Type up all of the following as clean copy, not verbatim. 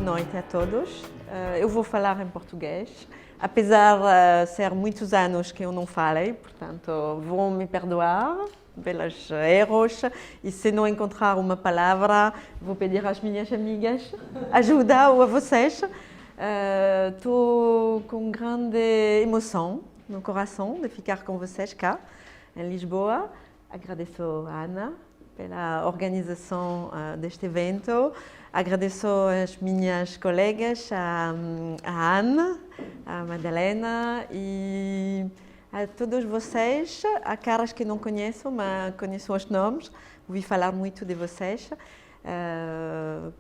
noite a todos. Eu vou falar em português, apesar de ser muitos anos que eu não falei, portanto, vão me perdoar pelos erros e se não encontrar uma palavra, vou pedir às minhas amigas ajuda ou a vocês. Estou com grande emoção no coração de ficar com vocês cá em Lisboa. Agradeço a Ana pela organização deste evento. Agradeço às minhas colegas, a Ana, a Madalena e a todos vocês, a caras que não conheço, mas conheço os nomes, ouvi falar muito de vocês.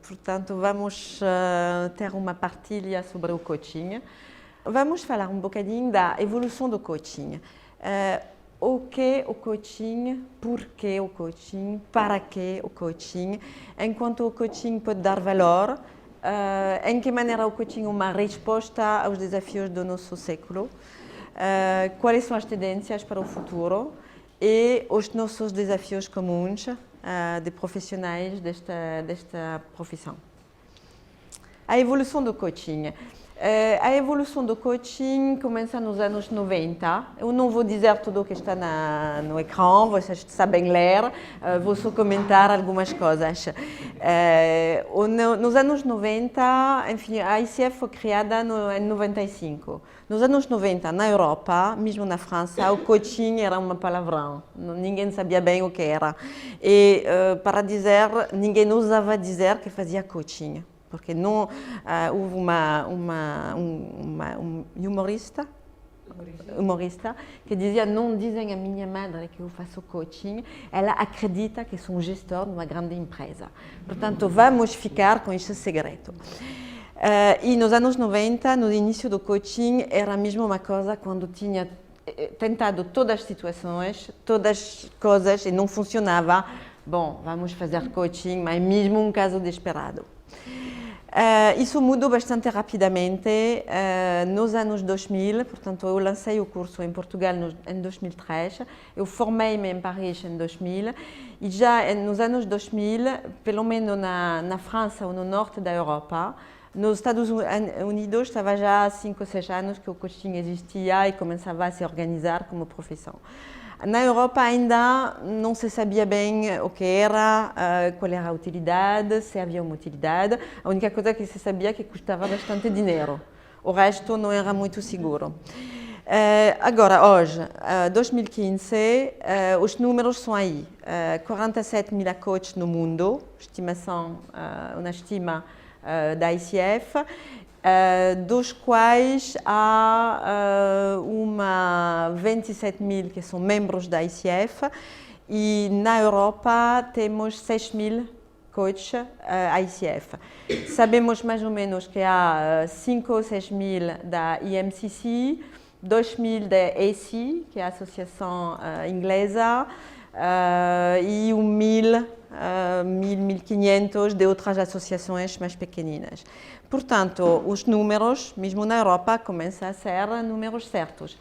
Portanto, vamos ter uma partilha sobre o coaching. Vamos falar um bocadinho da evolução do coaching. O que o coaching, por que o coaching, para que o coaching, enquanto o coaching pode dar valor, em que maneira o coaching é uma resposta aos desafios do nosso século, quais são as tendências para o futuro e os nossos desafios comuns de profissionais desta profissão. A evolução do coaching. A evolução do coaching começa nos anos 90. Eu não vou dizer tudo o que está no ecrã, vocês sabem ler, vou só comentar algumas coisas. Nos anos 90, enfim, a ICF foi criada em 95. Nos anos 90, na Europa, mesmo na França, o coaching era uma palavrão. Ninguém sabia bem o que era. E, para dizer, ninguém ousava dizer que fazia coaching. Porque não houve um humorista que dizia: não dizem à minha madre que eu faço coaching, ela acredita que sou um gestor de uma grande empresa. Portanto, vamos ficar com esse segredo. E nos anos 90, no início do coaching, era mesmo uma coisa quando tinha tentado todas as situações, todas as coisas e não funcionava. Bom, vamos fazer coaching, mas mesmo um caso desesperado. Isso mudou bastante rapidamente nos anos 2000, portanto eu lancei o curso em Portugal em 2003, eu formei-me em Paris em 2000 e já nos anos 2000, pelo menos na França ou no norte da Europa, nos Estados Unidos estava já há 5 ou 6 anos que o coaching existia e começava a se organizar como profissão. Na Europa ainda não se sabia bem o que era, qual era a utilidade, se havia uma utilidade. A única coisa que se sabia é que custava bastante dinheiro. O resto não era muito seguro. Agora, hoje, 2015, os números são aí. 47 mil coaches no mundo, uma estima da ICF. Dos quais há 27 mil que são membros da ICF e na Europa temos 6 mil coaches ICF. Sabemos mais ou menos que há 5 ou 6 mil da IMCC, 2 mil da ACI, que é a Associação Inglesa, e 1.500 de outras associações mais pequeninas. Portanto, os números, mesmo na Europa, começam a ser números certos.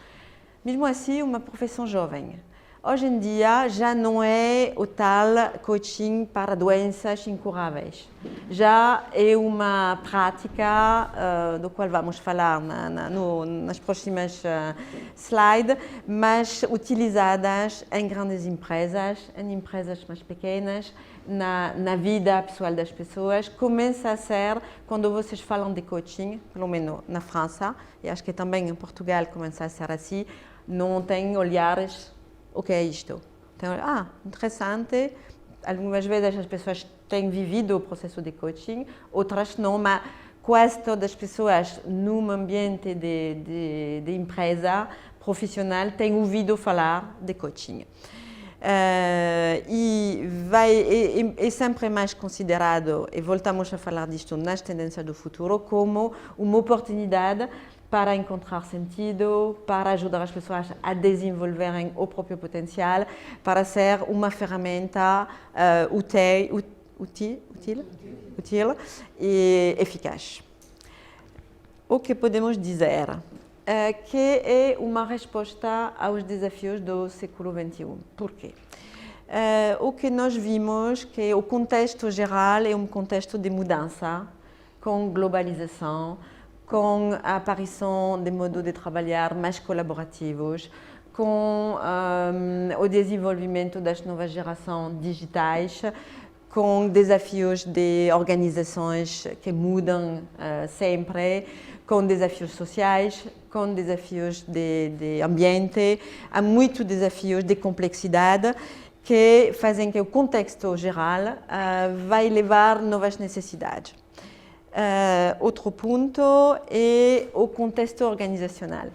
Mesmo assim, uma profissão jovem. Hoje em dia, já não é o tal coaching para doenças incuráveis. Já é uma prática do qual vamos falar nas próximas slides, mas utilizadas em grandes empresas, em empresas mais pequenas, na vida pessoal das pessoas. Começa a ser, quando vocês falam de coaching, pelo menos na França, e acho que também em Portugal começa a ser assim, não tem olhares. O que é isto? Então, interessante. Algumas vezes as pessoas têm vivido o processo de coaching, outras não, mas quase todas as pessoas num ambiente de empresa profissional têm ouvido falar de coaching. É sempre mais considerado, e voltamos a falar disto nas tendências do futuro, como uma oportunidade para encontrar sentido, para ajudar as pessoas a desenvolverem o próprio potencial, para ser uma ferramenta útil e eficaz. O que podemos dizer? Que é uma resposta aos desafios do século XXI. Por quê? O que nós vimos que o contexto geral é um contexto de mudança com globalização, com a aparição de modos de trabalhar mais colaborativos, com o desenvolvimento das novas gerações digitais, com desafios de organizações que mudam sempre, com desafios sociais, com desafios de ambiente, há muitos desafios de complexidade que fazem que o contexto geral vai levar novas necessidades. Outro ponto é o contexto organizacional.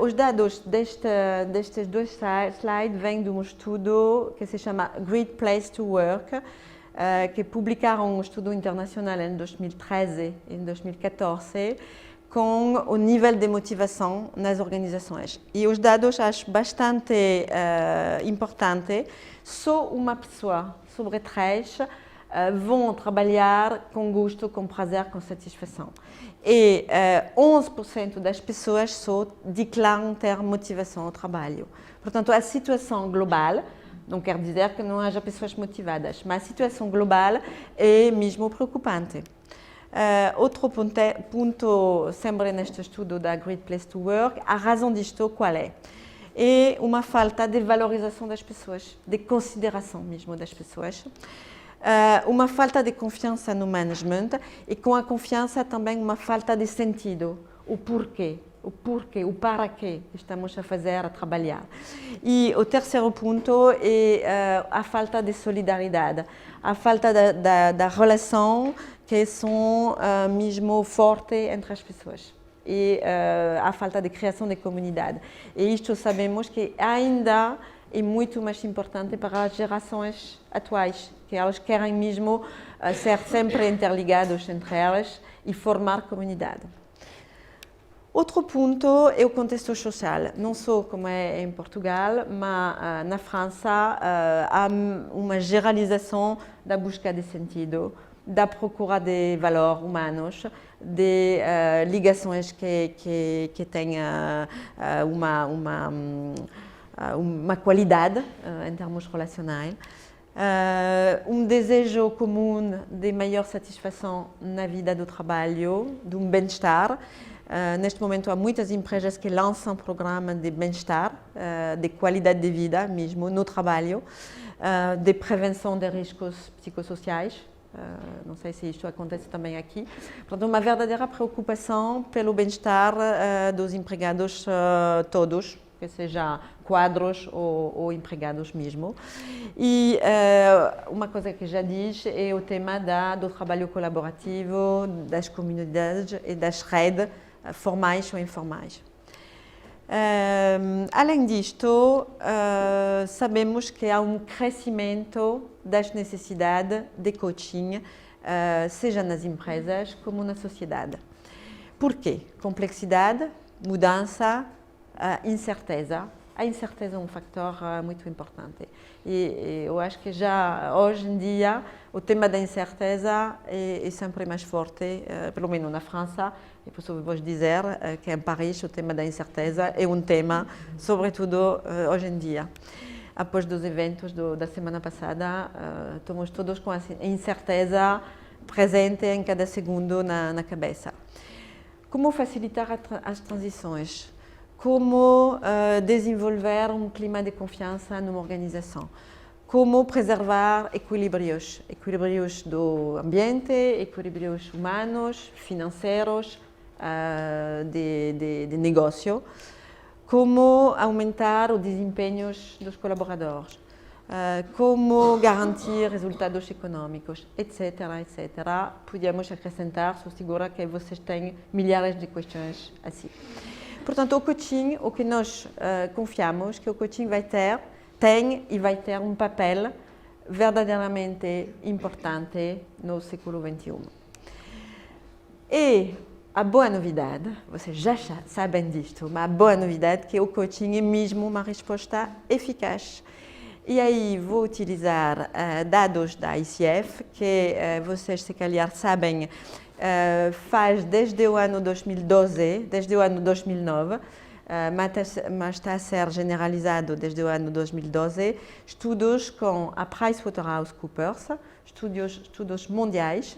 Os dados destes dois slides vêm de um estudo que se chama Great Place to Work, que publicaram um estudo internacional em 2013 e em 2014 com o nível de motivação nas organizações. E os dados acho bastante importante. Só uma pessoa sobre 3 vão trabalhar com gosto, com prazer, com satisfação. E 11% das pessoas só declaram ter motivação ao trabalho. Portanto, a situação global, não quer dizer que não haja pessoas motivadas, mas a situação global é mesmo preocupante. Outro ponto, sempre neste estudo da Great Place to Work, a razão disto qual é? É uma falta de valorização das pessoas, de consideração mesmo das pessoas. Uma falta de confiança no management e com a confiança também uma falta de sentido, o porquê, o para quê estamos a fazer, a trabalhar. E o terceiro ponto é a falta de solidariedade, a falta da relação que são mesmo forte entre as pessoas e a falta de criação de comunidade. E isto sabemos que ainda é muito mais importante para as gerações atuais, que elas querem mesmo ser sempre interligadas entre elas e formar comunidade. Outro ponto é o contexto social, não só como é em Portugal, mas na França há uma generalização da busca de sentido, da procura de valores humanos, de ligações que têm uma qualidade em termos relacionais, um desejo comum de maior satisfação na vida do trabalho, de um bem-estar. Neste momento há muitas empresas que lançam programas de bem-estar, de qualidade de vida mesmo no trabalho, de prevenção de riscos psicossociais. Não sei se isto acontece também aqui. Portanto, uma verdadeira preocupação pelo bem-estar dos empregados todos, que seja quadros ou empregados mesmo. E uma coisa que já disse é o tema do trabalho colaborativo, das comunidades e das redes formais ou informais. Além disto, sabemos que há um crescimento das necessidades de coaching, seja nas empresas como na sociedade. Por quê? Complexidade, mudança, incerteza. A incerteza é um fator muito importante. E eu acho que já hoje em dia o tema da incerteza é sempre mais forte, pelo menos na França. E posso vos dizer que em Paris o tema da incerteza é um tema, sobretudo hoje em dia. Após os eventos da semana passada, estamos todos com a incerteza presente em cada segundo na cabeça. Como facilitar as transições? Como desenvolver um clima de confiança numa organização? Como preservar equilíbrios do ambiente, equilíbrios humanos, financeiros, de negócio? Como aumentar os desempenhos dos colaboradores? Como garantir resultados econômicos, etc., etc. Podíamos acrescentar, sou segura que vocês têm milhares de questões assim. Portanto, o coaching, o que nós confiamos, que o coaching tem e vai ter um papel verdadeiramente importante no século XXI. E a boa novidade, vocês já sabem disto, mas a boa novidade é que o coaching é mesmo uma resposta eficaz. E aí vou utilizar dados da ICF, que vocês se calhar sabem, faz desde o ano 2012, desde o ano 2009, mas está a ser generalizado desde o ano 2012, estudos com a PricewaterhouseCoopers, estudos mundiais,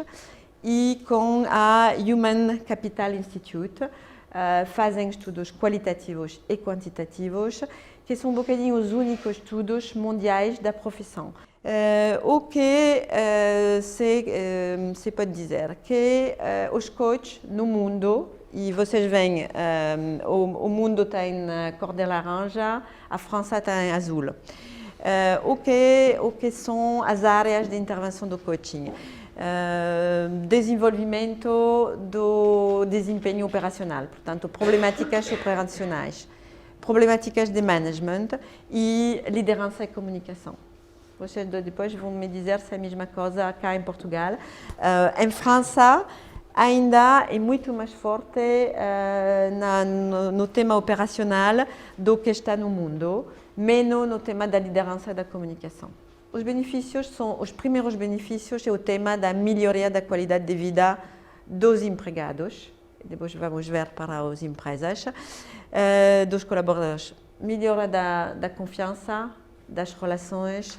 e com a Human Capital Institute. Fazem estudos qualitativos e quantitativos, que são um bocadinho os únicos estudos mundiais da profissão. O que se pode dizer? Que os coaches no mundo, e vocês veem, o mundo tem cor de laranja, a França tem azul. O que são as áreas de intervenção do coaching? Desenvolvimento do desempenho operacional, portanto, problemáticas operacionais, problemáticas de management e liderança e comunicação. Vocês depois vão me dizer se é a mesma coisa cá em Portugal. Em França, ainda é muito mais forte no tema operacional do que está no mundo, menos no tema da liderança e da comunicação. Os benefícios são, os primeiros benefícios é o tema da melhoria da qualidade de vida dos empregados, depois vamos ver para as empresas, dos colaboradores. Melhora da confiança, das relações,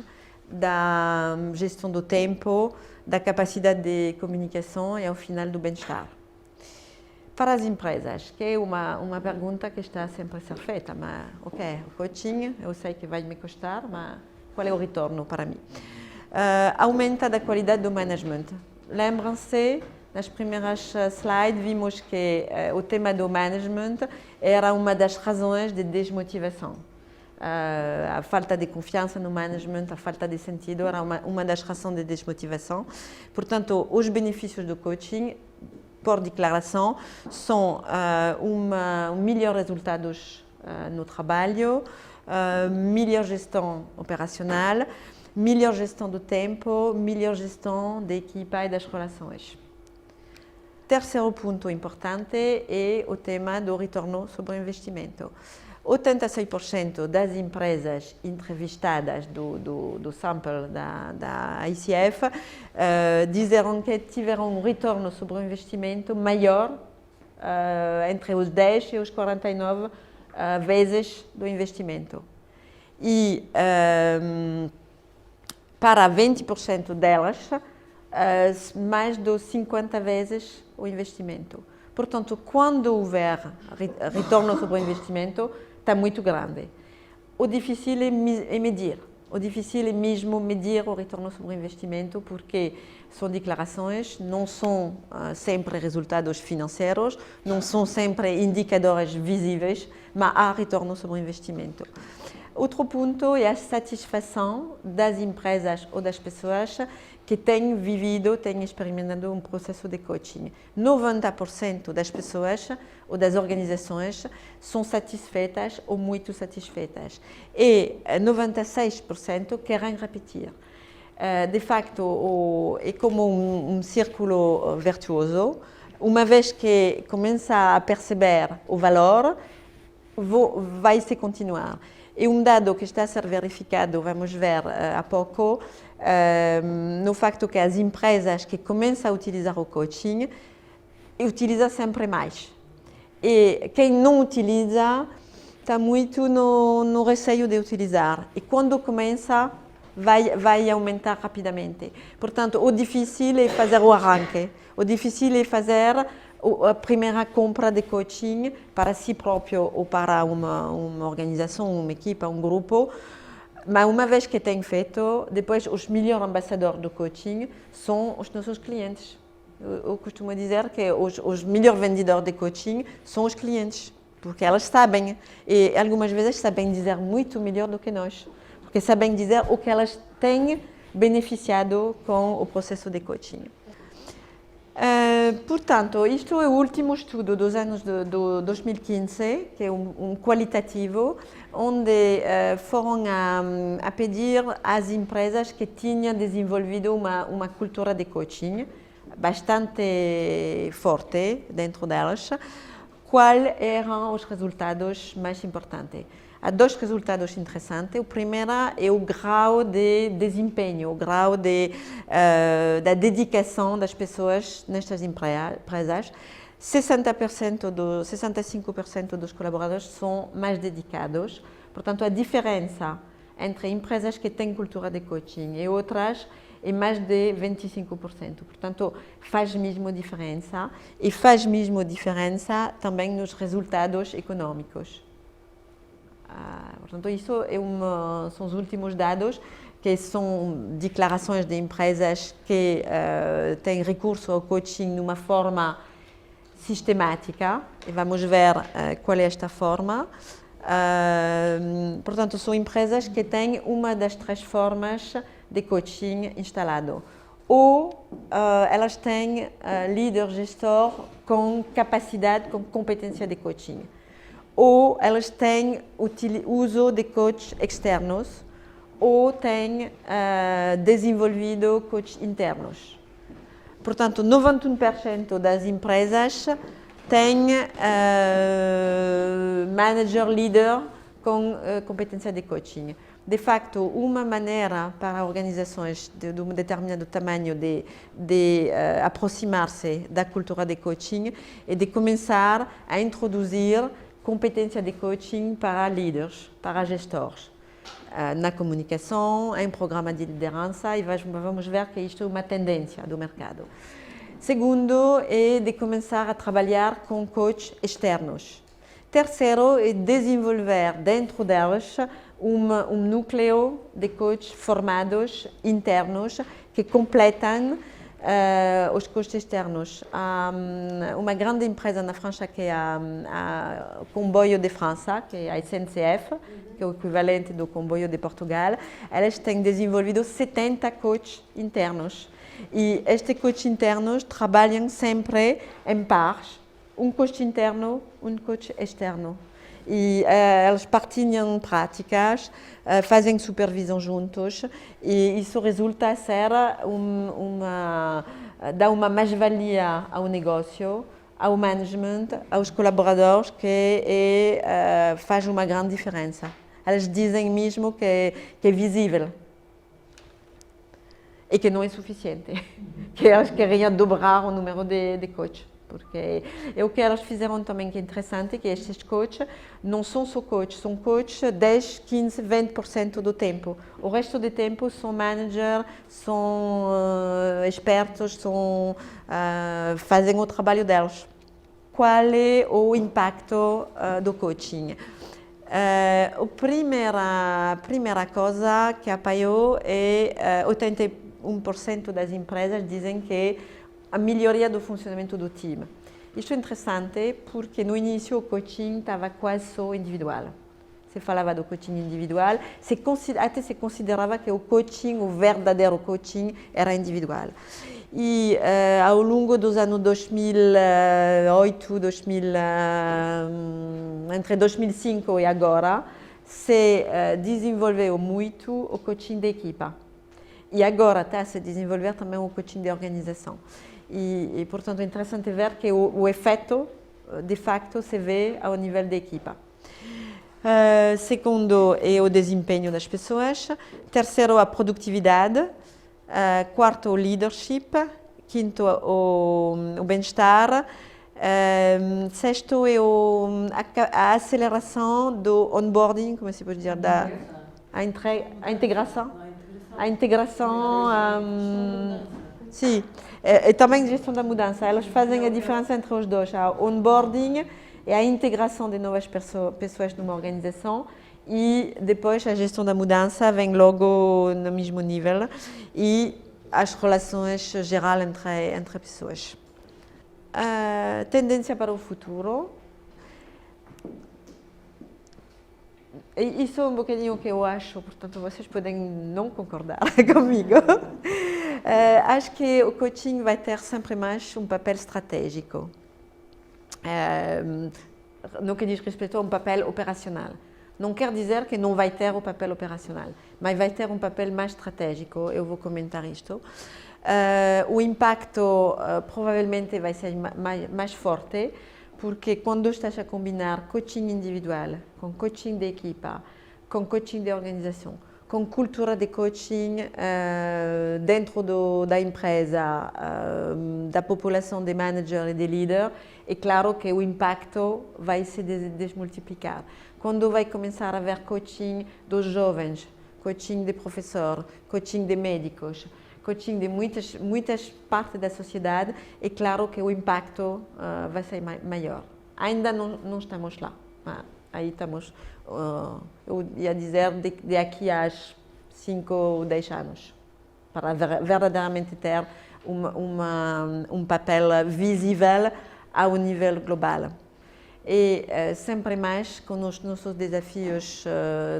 da gestão do tempo, da capacidade de comunicação e, ao final, do bem-estar. Para as empresas, que é uma pergunta que está sempre a ser feita, mas, ok, o coaching, eu sei que vai me custar, mas qual é o retorno para mim? Aumenta a qualidade do management. Lembram-se, nas primeiras slides, vimos que o tema do management era uma das razões de desmotivação. A falta de confiança no management, a falta de sentido era uma das razões de desmotivação. Portanto, os benefícios do coaching, por declaração, são melhores resultados no trabalho, melhor gestão operacional, melhor gestão do tempo, melhor gestão da equipa e das relações. Terceiro ponto importante é o tema do retorno sobre o investimento. 86% das empresas entrevistadas do sample da ICF disseram que tiveram um retorno sobre o investimento maior entre os 10 e os 49 vezes do investimento. E para 20% delas, mais de 50 vezes o investimento. Portanto, quando houver retorno sobre o investimento, está muito grande. O difícil é medir. O difícil é mesmo medir o retorno sobre o investimento, porque são declarações, não são sempre resultados financeiros, não são sempre indicadores visíveis, mas há retorno sobre o investimento. Outro ponto é a satisfação das empresas ou das pessoas que têm vivido, têm experimentado um processo de coaching. 90% das pessoas ou das organizações são satisfeitas ou muito satisfeitas. E 96% querem repetir. De facto, é como um círculo virtuoso. Uma vez que começa a perceber o valor, vai se continuar. E um dado que está a ser verificado, vamos ver há pouco, no facto que as empresas que começam a utilizar o coaching, utilizam sempre mais. E quem não utiliza, está muito no receio de utilizar. E quando começa, vai aumentar rapidamente. Portanto, o difícil é fazer o arranque. O difícil é fazer a primeira compra de coaching para si próprio ou para uma organização, uma equipa, um grupo. Mas uma vez que tem feito, depois os melhores ambassadores do coaching são os nossos clientes. Eu costumo dizer que os melhores vendedores de coaching são os clientes, porque elas sabem, e algumas vezes sabem dizer muito melhor do que nós, porque sabem dizer o que elas têm beneficiado com o processo de coaching. Portanto, isto é o último estudo dos anos de 2015, que é um qualitativo, onde foram a pedir às empresas que tinham desenvolvido uma cultura de coaching bastante forte dentro delas, quais eram os resultados mais importantes. Há dois resultados interessantes. O primeiro é o grau de desempenho, o grau da dedicação das pessoas nestas empresas. 65% dos colaboradores são mais dedicados. Portanto, a diferença entre empresas que têm cultura de coaching e outras é mais de 25%. Portanto, faz mesmo diferença e faz mesmo diferença também nos resultados econômicos. Portanto, isso são os últimos dados, que são declarações de empresas que têm recurso ao coaching de uma forma sistemática, e vamos ver qual é esta forma. Portanto, são empresas que têm uma das 3 formas de coaching instalado. Ou elas têm líder gestor com capacidade, com competência de coaching. Ou elas têm uso de coaches externos, ou têm desenvolvido coaches internos. Portanto, 91% das empresas têm manager líder com competência de coaching. De facto, uma maneira para organizações de um determinado tamanho de aproximar-se da cultura de coaching é de começar a introduzir competência de coaching para líderes, para gestores. Na comunicação, em programa de liderança, e vamos ver que isto é uma tendência do mercado. Segundo, é de começar a trabalhar com coaches externos. Terceiro, é desenvolver dentro delas um núcleo de coaches formados internos que completam os coaches externos. Há uma grande empresa na França que é a Comboio de França, que é a SNCF, que é o equivalente do Comboio de Portugal. Elas têm desenvolvido 70 coaches internos. E estes coaches internos trabalham sempre em pares, um coach interno, um coach externo. E eles partilham práticas, fazem supervisão juntos, e isso resulta a ser dá uma mais-valia ao negócio, ao management, aos colaboradores, que faz uma grande diferença. Eles dizem mesmo que é visível e que não é suficiente, que eles queriam dobrar o número de coaches. Porque é o que elas fizeram também que é interessante, que estes coaches não são só coaches, são coaches 10, 15, 20% do tempo. O resto do tempo são managers, são expertos, fazem o trabalho deles. Qual é o impacto do coaching? A primeira coisa que apoiou é 81% das empresas dizem que a melhoria do funcionamento do time. Isto é interessante porque no início o coaching estava quase só individual. Se falava do coaching individual, até se considerava que o coaching, o verdadeiro coaching, era individual. E ao longo dos anos 2008, entre 2005 e agora, se desenvolveu muito o coaching de equipa. E agora está a se desenvolver também o coaching de organização. E portanto, é interessante ver que o efeito, de facto, se vê ao nível da equipa. Segundo, é o desempenho das pessoas. Terceiro, a produtividade. Quarto, o leadership. Quinto, o bem-estar. Sexto, é a aceleração do onboarding, como se pode dizer, a integração. A integração, sim, e também a gestão da mudança. Elas fazem a diferença entre os dois, o onboarding e a integração de novas pessoas numa organização, e depois a gestão da mudança vem logo no mesmo nível, e as relações gerais entre pessoas. Tendência para o futuro. Isso é um bocadinho que eu acho, portanto vocês podem não concordar comigo. Acho que o coaching vai ter sempre mais um papel estratégico, no que diz respeito a um papel operacional. Não quer dizer que não vai ter o papel operacional, mas vai ter um papel mais estratégico, eu vou comentar isto. O impacto provavelmente vai ser mais forte, porque quando estás a combinar coaching individual, com coaching de equipa, com coaching de organização, com cultura de coaching dentro da empresa, da população de managers e de líderes, é claro que o impacto vai se desmultiplicar. Quando vai começar a haver coaching dos jovens, coaching de professores, coaching de médicos, coaching de muitas partes da sociedade, é claro que o impacto vai ser maior. Ainda não estamos lá. Aí estamos, eu ia dizer, de aqui a 5 ou 10 anos, para verdadeiramente ter um papel visível ao nível global. E sempre mais, com os nossos desafios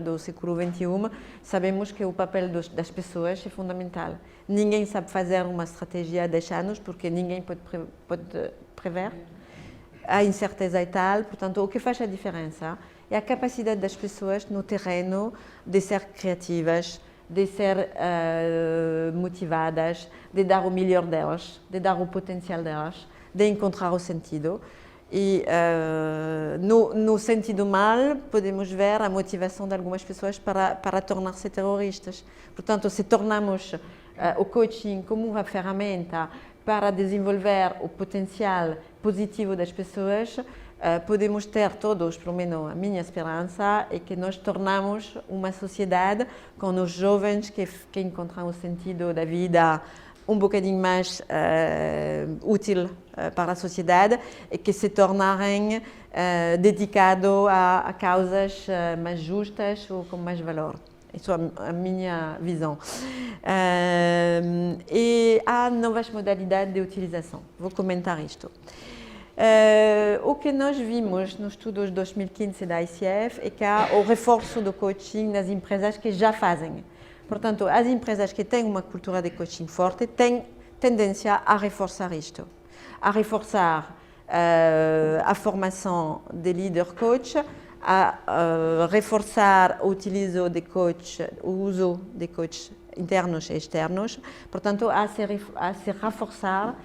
do século XXI, sabemos que o papel das pessoas é fundamental. Ninguém sabe fazer uma estratégia há 10 anos, porque ninguém pode prever. A incerteza é tal, portanto, o que faz a diferença é a capacidade das pessoas no terreno de ser criativas, de ser motivadas, de dar o melhor delas, de dar o potencial delas, de encontrar o sentido. E no sentido mal, podemos ver a motivação de algumas pessoas para tornar-se terroristas. Portanto, se tornamos o coaching como uma ferramenta para desenvolver o potencial positivo das pessoas, podemos ter todos, pelo menos a minha esperança, é que nós tornamos uma sociedade com os jovens que encontram o sentido da vida um bocadinho mais útil para a sociedade e que se tornarem dedicados a causas mais justas ou com mais valor. Isso é a minha visão. E há novas modalidades de utilização. Vou comentar isto. O que nós vimos nos estudos de 2015 da ICF é que há o reforço do coaching nas empresas que já fazem. Portanto, as empresas que têm uma cultura de coaching forte têm tendência a reforçar isto, a reforçar a formação de líder coach, a reforçar o uso de coaches internos e externos, portanto, a se reforçar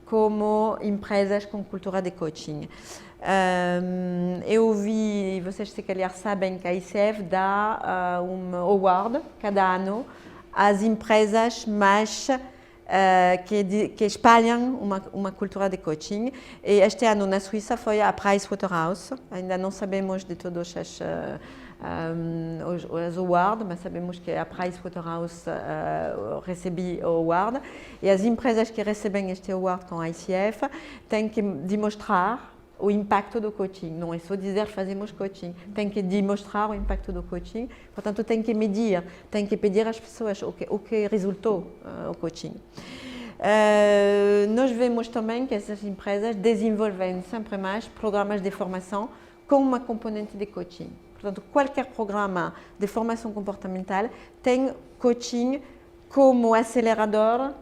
como empresas com cultura de coaching. Eu vi, vocês se calhar sabem que a ICF dá um award cada ano às empresas mais que espalham uma cultura de coaching. E este ano na Suíça foi a Pricewaterhouse. Ainda não sabemos de todos os awards, mas sabemos que a Pricewaterhouse recebeu o award. E as empresas que recebem este award com a ICF têm que demonstrar o impacto do coaching. Não é só dizer fazemos coaching, tem que demonstrar o impacto do coaching, portanto tem que medir, tem que pedir às pessoas o que resultou o coaching. Nós vemos também que essas empresas desenvolvem sempre mais programas de formação com uma componente de coaching. Portanto, qualquer programa de formação comportamental tem coaching como acelerador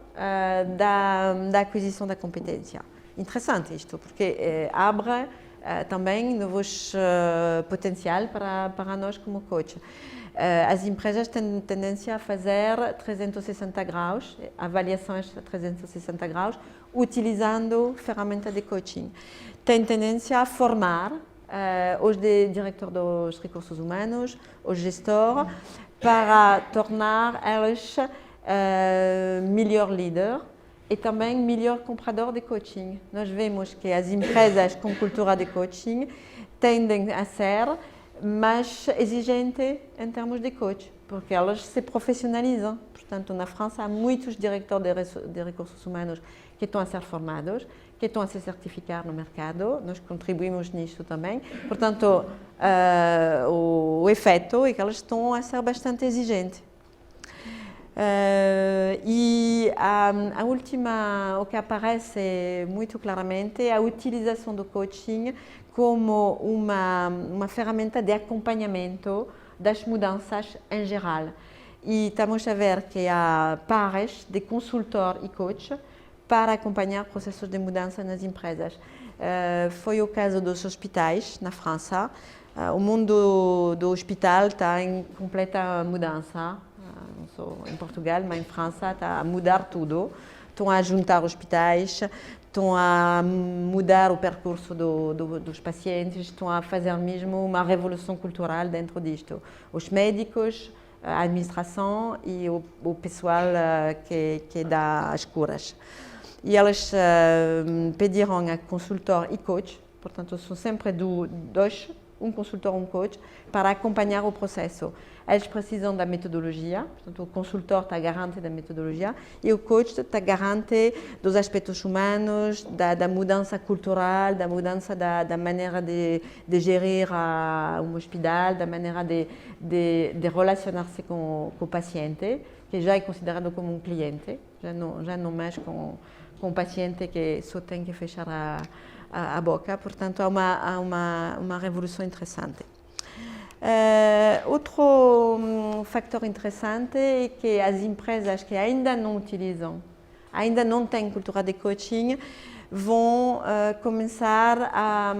da aquisição da competência. Interessante isto, porque abre também novos potencial para nós como coach. As empresas têm tendência a fazer 360 graus, avaliações 360 graus, utilizando ferramentas de coaching. Tem tendência a formar os diretores dos recursos humanos, os gestores, para tornar eles melhor líder e também melhor comprador de coaching. Nós vemos que as empresas com cultura de coaching tendem a ser mais exigentes em termos de coach, porque elas se profissionalizam. Portanto, na França há muitos diretores de recursos humanos que estão a ser formados, que estão a se certificar no mercado. Nós contribuímos nisso também. Portanto, o efeito é que elas estão a ser bastante exigentes. E a última, o que aparece muito claramente é a utilização do coaching como uma ferramenta de acompanhamento das mudanças em geral. E estamos a ver que há pares de consultor e coach para acompanhar processos de mudança nas empresas. Foi o caso dos hospitais na França. O mundo do hospital está em completa mudança. Não sou em Portugal, mas em França está a mudar tudo. Estão a juntar hospitais, estão a mudar o percurso dos pacientes, estão a fazer mesmo uma revolução cultural dentro disto. Os médicos, a administração e o pessoal que dá as curas. E elas pediram a consultor e coach, portanto são sempre dois consultor, um coach, para acompanhar o processo. Eles precisam da metodologia, portanto, o consultor está garante da metodologia e o coach está garante dos aspectos humanos, da mudança cultural, da mudança da maneira de gerir um hospital, da maneira de relacionar-se com o paciente, que já é considerado como um cliente, já não mexe com o paciente que só tem que fechar a boca, portanto, há uma revolução interessante. Outro fator interessante é que as empresas que ainda não utilizam, ainda não têm cultura de coaching, vão começar a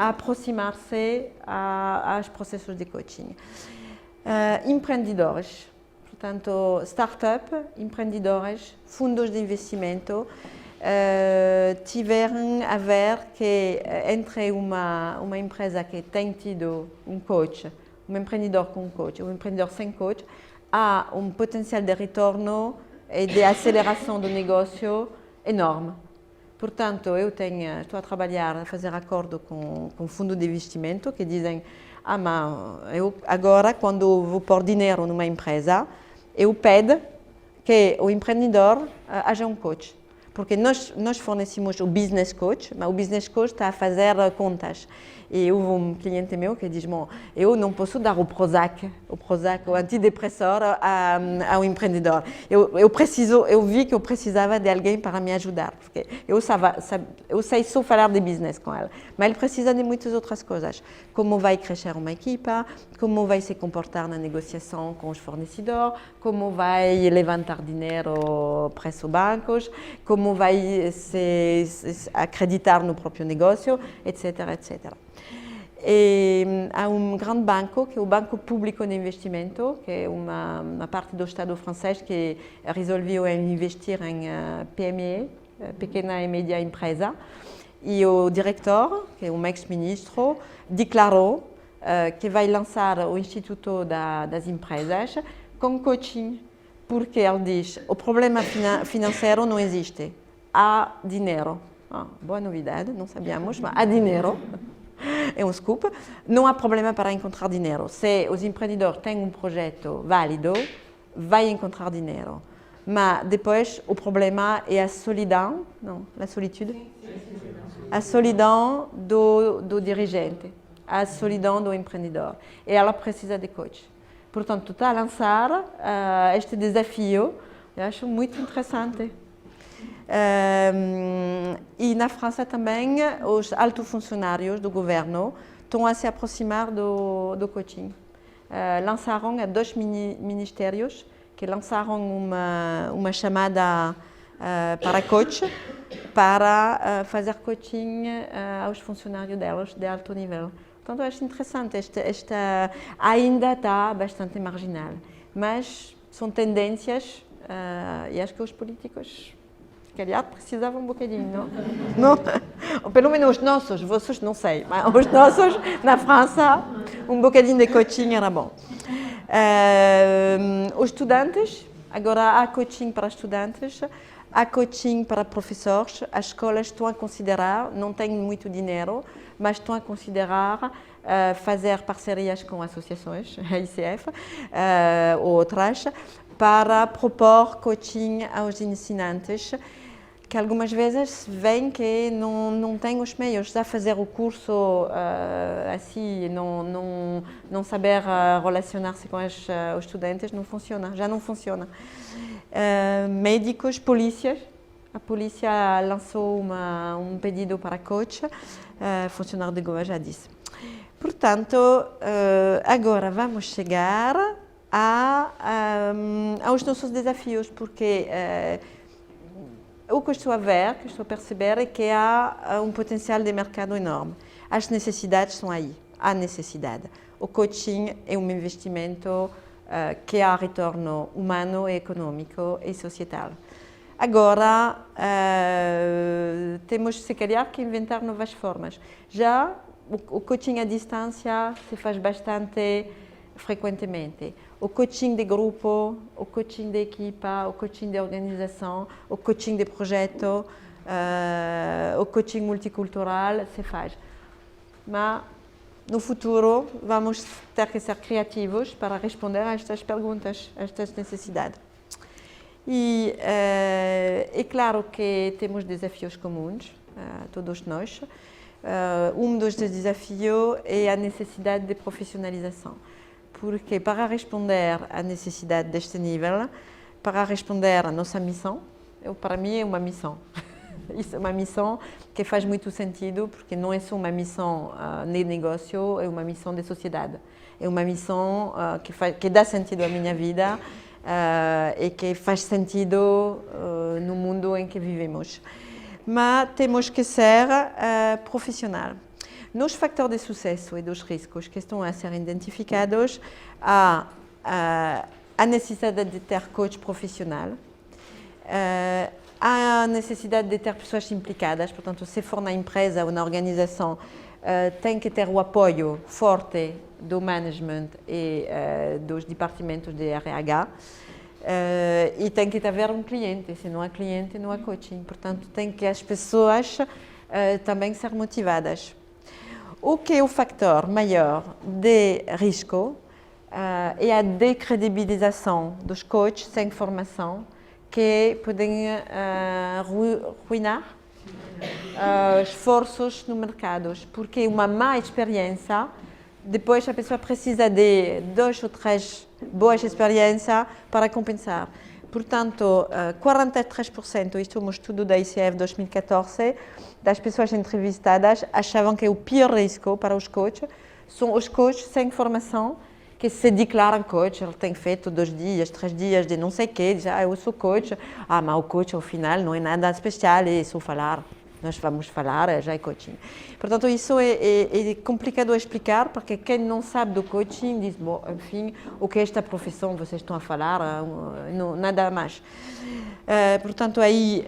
aproximar-se aos processos de coaching. Empreendedores, portanto, startup, empreendedores, fundos de investimento, tiveram a ver que entre uma empresa que tem tido um coach, um empreendedor com coach, um empreendedor sem coach, há um potencial de retorno e de aceleração do negócio enorme. Portanto, estou a trabalhar, a fazer acordo com fundo de investimento que dizem: mas eu agora, quando vou pôr dinheiro numa empresa, eu peço que o empreendedor haja um coach. Porque nós fornecemos o business coach, mas o business coach está a fazer contas. E houve um cliente meu que diz: bom, eu não posso dar o Prozac, o antidepressor, ao empreendedor. Eu vi que eu precisava de alguém para me ajudar, porque eu sei só falar de business com ele, mas ele precisa de muitas outras coisas. Como vai crescer uma equipa, como vai se comportar na negociação com os fornecedores, como vai levantar dinheiro para os bancos, como vai se acreditar no próprio negócio, etc, etc. E há um grande banco, que é o Banco Público de Investimento, que é uma parte do Estado francês que resolveu investir em PME, pequena e média empresa. E o diretor, que é um ex-ministro, declarou que vai lançar o Instituto das Empresas com coaching, porque ele diz: o problema financeiro não existe, há dinheiro. Boa novidade, não sabíamos, mas há dinheiro. É um scoop. Não há problema para encontrar dinheiro. Se os empreendedores têm um projeto válido, vai encontrar dinheiro. Mas depois o problema é a solidão, não, a solitude? A solidão do dirigente, a solidão do empreendedor. E ela precisa de coach. Portanto, está a lançar este desafio, eu acho muito interessante. E na França também, os altos funcionários do governo estão a se aproximar do coaching. Lançaram dois ministérios que lançaram uma chamada para coach, para fazer coaching aos funcionários delas de alto nível. Portanto, eu acho interessante, ainda está bastante marginal, mas são tendências e acho que os políticos, se calhar, precisavam um bocadinho, não? Ou pelo menos os nossos, vocês não sei, mas os nossos, na França, um bocadinho de coaching era bom. Os estudantes, agora há coaching para estudantes, há coaching para professores, as escolas estão a considerar, não têm muito dinheiro, mas estão a considerar fazer parcerias com associações, a ICF, ou outras, para propor coaching aos ensinantes, que algumas vezes veem que não têm os meios a fazer o curso assim, não saber relacionar-se com os estudantes, não funciona, já não funciona. Médicos, polícias, a polícia lançou um pedido para coach, funcionário de Goa já disse. Portanto, agora vamos chegar aos nossos desafios, porque o que estou a ver, que estou a perceber, é que há um potencial de mercado enorme. As necessidades estão aí, há necessidade. O coaching é um investimento que há retorno humano, econômico e societal. Agora, temos, se calhar, que inventar novas formas. Já o coaching à distância se faz bastante frequentemente. O coaching de grupo, o coaching de equipa, o coaching de organização, o coaching de projeto, o coaching multicultural se faz. Mas no futuro, vamos ter que ser criativos para responder a estas perguntas, a estas necessidades. E é claro que temos desafios comuns, todos nós. Dos desafios é a necessidade de profissionalização, porque para responder à necessidade deste nível, para responder à nossa missão, para mim é uma missão. Isso é uma missão que faz muito sentido, porque não é só uma missão de negócio, é uma missão de sociedade. É uma missão que dá sentido à minha vida e que faz sentido no mundo em que vivemos. Mas temos que ser profissional. Nos fatores de sucesso e dos riscos que estão a ser identificados, há a necessidade de ter coach profissional, há a necessidade de ter pessoas implicadas, portanto, se for na empresa ou na organização, tem que ter o apoio forte do management e dos departamentos de RH. E tem que haver um cliente, se não há cliente, não há coaching. Portanto, tem que as pessoas também ser motivadas. O que é o fator maior de risco é a decredibilização dos coaches sem formação, que podem ruinar esforços no mercado, porque uma má experiência, depois a pessoa precisa de 2 ou 3 boas experiências para compensar. Portanto, 43%, isto é um estudo da ICF 2014, das pessoas entrevistadas achavam que o pior risco para os coaches são os coaches sem formação, que se declaram coach, ele tem feito 2 dias, 3 dias de não sei o quê, diz, eu sou coach, mas o coach ao final não é nada especial, é só falar, nós vamos falar, já é coaching. Portanto, isso é complicado a explicar, porque quem não sabe do coaching diz, bom, enfim, o que é esta profissão, vocês estão a falar, não, nada mais. Portanto, aí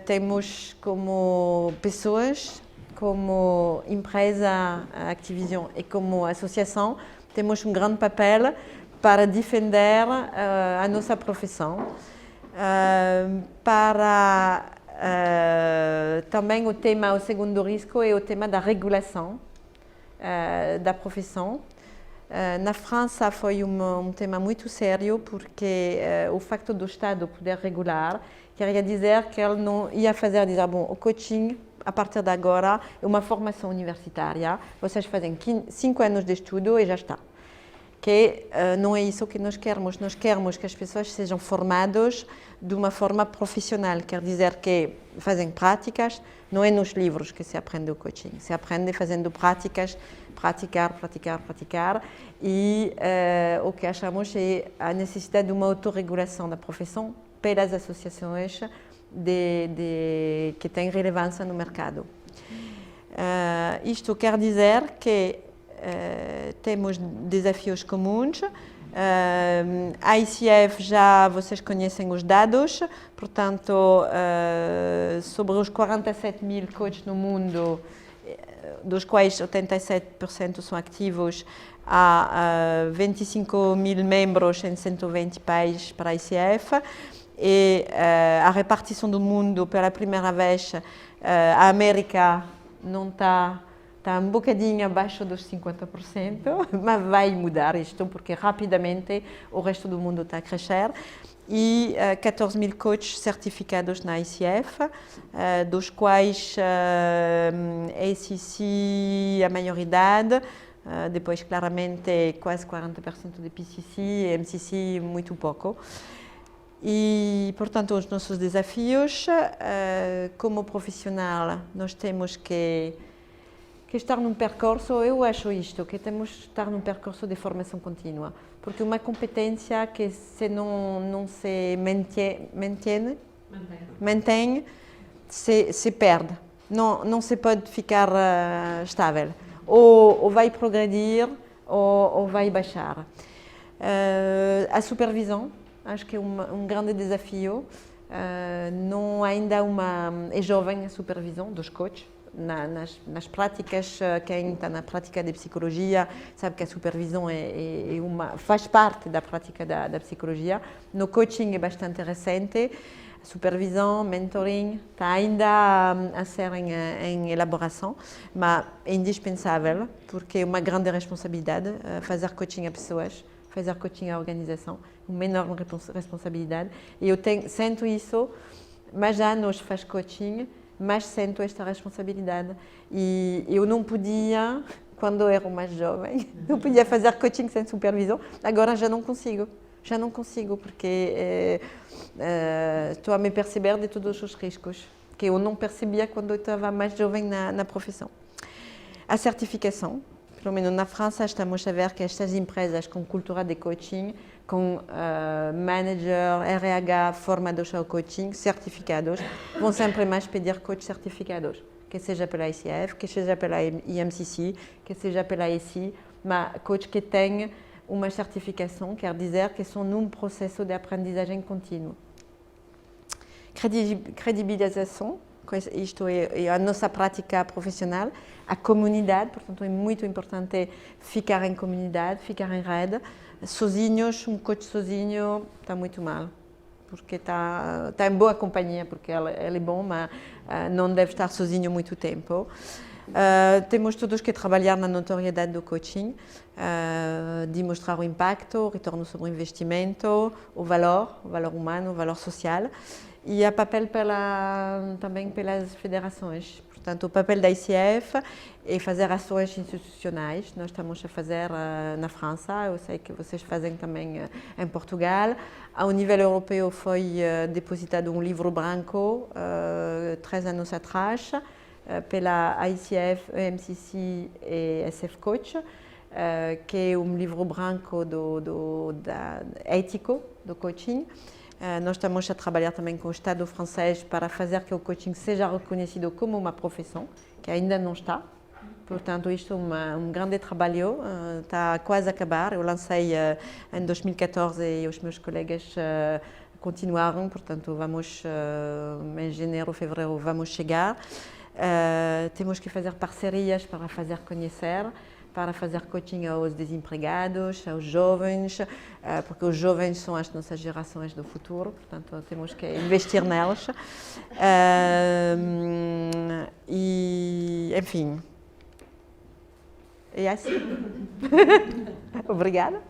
temos como pessoas, como empresa Activision e como associação, temos um grande papel para defender a nossa profissão, para também o segundo risco é o tema da regulação da profissão. Na França foi um tema muito sério, porque o facto do Estado poder regular queria dizer que ele não ia fazer, bom, o coaching a partir de agora é uma formação universitária, vocês fazem 5 anos de estudo e já está. Que não é isso que nós queremos que as pessoas sejam formadas de uma forma profissional, quer dizer que fazem práticas, não é nos livros que se aprende o coaching, se aprende fazendo práticas, praticar, e o que achamos é a necessidade de uma autorregulação da profissão pelas associações que têm relevância no mercado. Isto quer dizer que temos desafios comuns. A ICF já vocês conhecem os dados, portanto, sobre os 47 mil coaches no mundo, dos quais 87% são ativos, há 25 mil membros em 120 países para a ICF. E a repartição do mundo, pela primeira vez, a América não está um bocadinho abaixo dos 50%, mas vai mudar isto, porque rapidamente o resto do mundo está a crescer. E 14 mil coaches certificados na ICF, dos quais ACC a maioridade, depois claramente quase 40% de PCC e MCC muito pouco. E, portanto, os nossos desafios, como profissional, nós temos que estar num percurso, eu acho isto, que temos que estar num percurso de formação contínua, porque uma competência que se não se mantém se perde, não se pode ficar estável, ou vai progredir ou vai baixar. A supervisão, acho que é um grande desafio, não ainda é jovem a supervisão dos coaches. Nas práticas, quem está na prática de psicologia sabe que a supervisão faz parte da prática da psicologia. No coaching é bastante recente. supervisão, mentoring, está ainda a ser em elaboração, mas é indispensável, porque é uma grande responsabilidade fazer coaching a pessoas, fazer coaching à organização, uma enorme responsabilidade. E eu sinto isso, mas já nós faz coaching, mas sinto esta responsabilidade. E eu não podia, quando eu era mais jovem, não podia fazer coaching sem supervisão, agora já não consigo. Já não consigo, porque estou a me perceber de todos os riscos que eu não percebia quando eu estava mais jovem na profissão. A certificação, pelo menos na França, estamos a ver que estas empresas com cultura de coaching, com manager, RH, formadores ao coaching, certificados, vão sempre mais pedir coach certificados, que seja pela ICF, que seja pela IMCC, que seja pela ESI, mas coach que tenha uma certificação, quer dizer que são num processo de aprendizagem contínua. Credibilização, isto é a nossa prática profissional, a comunidade, portanto é muito importante ficar em comunidade, ficar em rede. Sozinhos, um coach sozinho está muito mal, porque está em boa companhia, porque ele é bom, mas não deve estar sozinho muito tempo. Temos todos que trabalhar na notoriedade do coaching, de mostrar o impacto, o retorno sobre o investimento, o valor humano, o valor social, e há papel também pelas federações. Portanto, o papel da ICF é fazer ações institucionais. Nós estamos a fazer na França, eu sei que vocês fazem também em Portugal. Ao nível europeu foi depositado um livro branco 3 anos atrás, pela ICF, EMCC e SF Coach, que é um livro branco ético do coaching. Nós estamos a trabalhar também com o Estado francês para fazer que o coaching seja reconhecido como uma profissão, que ainda não está. Portanto, isto é um grande trabalho, está quase a acabar. Eu lancei em 2014 e os meus colegas continuaram, portanto, vamos, em janeiro, fevereiro, vamos chegar. Temos que fazer parcerias para fazer conhecer, para fazer coaching aos desempregados, aos jovens, porque os jovens são as nossas gerações do futuro, portanto temos que investir neles. E, enfim, é assim. Obrigada.